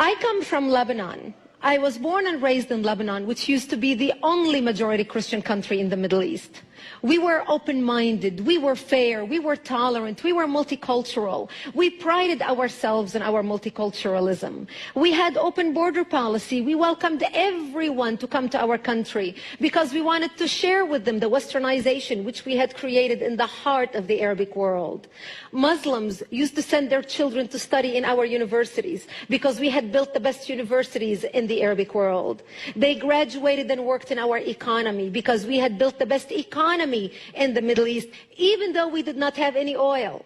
I come from Lebanon. I was born and raised in Lebanon, which used to be the only majority Christian country in the Middle East. We were open-minded, we were fair, we were tolerant, we were multicultural. We prided ourselves in our multiculturalism. We had open border policy. We welcomed everyone to come to our country because we wanted to share with them the westernization which we had created in the heart of the Arabic world. Muslims used to send their children to study in our universities because we had built the best universities in the Arabic world. They graduated and worked in our economy because we had built the best economy in the Middle East, even though we did not have any oil.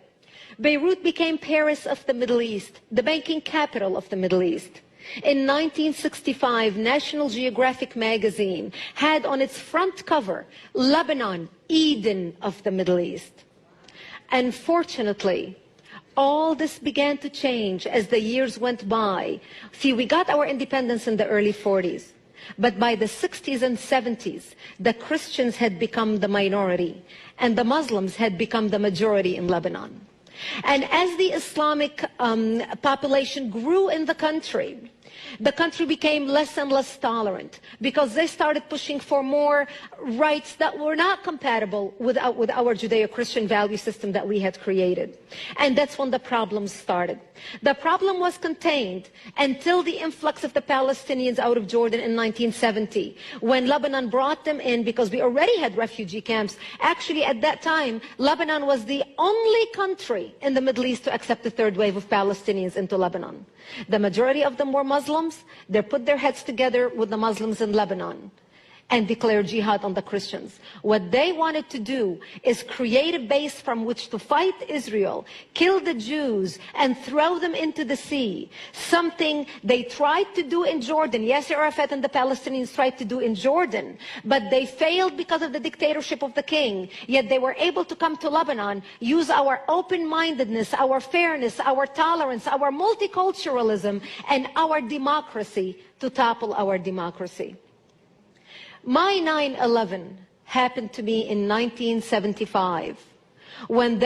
Beirut became Paris of the Middle East, the banking capital of the Middle East. In 1965, National Geographic magazine had on its front cover, Lebanon, Eden of the Middle East. Unfortunately, all this began to change as the years went by. See, we got our independence in the early 40s. But by the 60s and 70s, the Christians had become the minority and the Muslims had become the majority in Lebanon. And as the Islamic population grew in the country became less and less tolerant because they started pushing for more rights that were not compatible with our Judeo-Christian value system that we had created. And that's when the problems started. The problem was contained until the influx of the Palestinians out of Jordan in 1970, when Lebanon brought them in because we already had refugee camps. Actually, at that time, Lebanon was the only country in the Middle East to accept the third wave of Palestinians into Lebanon. The majority of them were Muslims. They put their heads together with the Muslims in Lebanon and declared jihad on the Christians. What they wanted to do is create a base from which to fight Israel, kill the Jews, and throw them into the sea. Something they tried to do in Jordan. Yasser Arafat and the Palestinians tried to do in Jordan, but they failed because of the dictatorship of the king. Yet they were able to come to Lebanon, use our open-mindedness, our fairness, our tolerance, our multiculturalism, and our democracy to topple our democracy. My 9/11 happened to me in 1975 when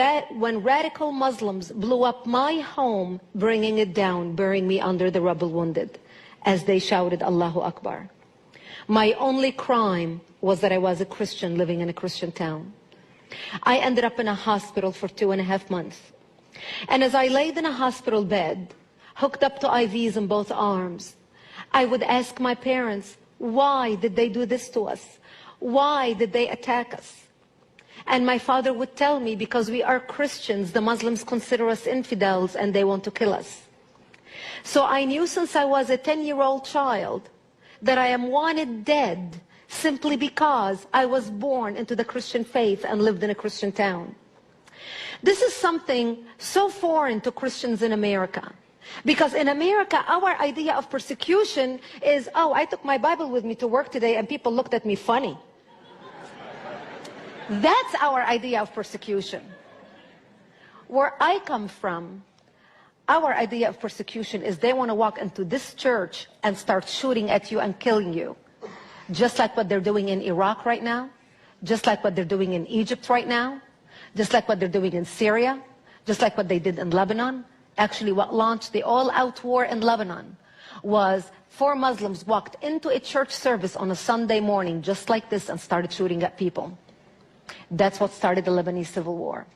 radical Muslims blew up my home, bringing it down, burying me under the rubble wounded as they shouted Allahu Akbar. My only crime was that I was a Christian living in a Christian town. I ended up in a hospital for 2.5 months. And as I laid in a hospital bed, hooked up to IVs in both arms, I would ask my parents, why did they do this to us? Why did they attack us? And my father would tell me, because we are Christians, the Muslims consider us infidels and they want to kill us. So I knew since I was a 10-year-old child that I am wanted dead simply because I was born into the Christian faith and lived in a Christian town. This is something so foreign to Christians in America. Because in America, our idea of persecution is, oh, I took my Bible with me to work today and people looked at me funny. That's our idea of persecution. Where I come from, our idea of persecution is they want to walk into this church and start shooting at you and killing you. Just like what they're doing in Iraq right now, just like what they're doing in Egypt right now, just like what they're doing in Syria, just like what they did in Lebanon. Actually, what launched the all-out war in Lebanon was 4 Muslims walked into a church service on a Sunday morning just like this and started shooting at people. That's what started the Lebanese civil war.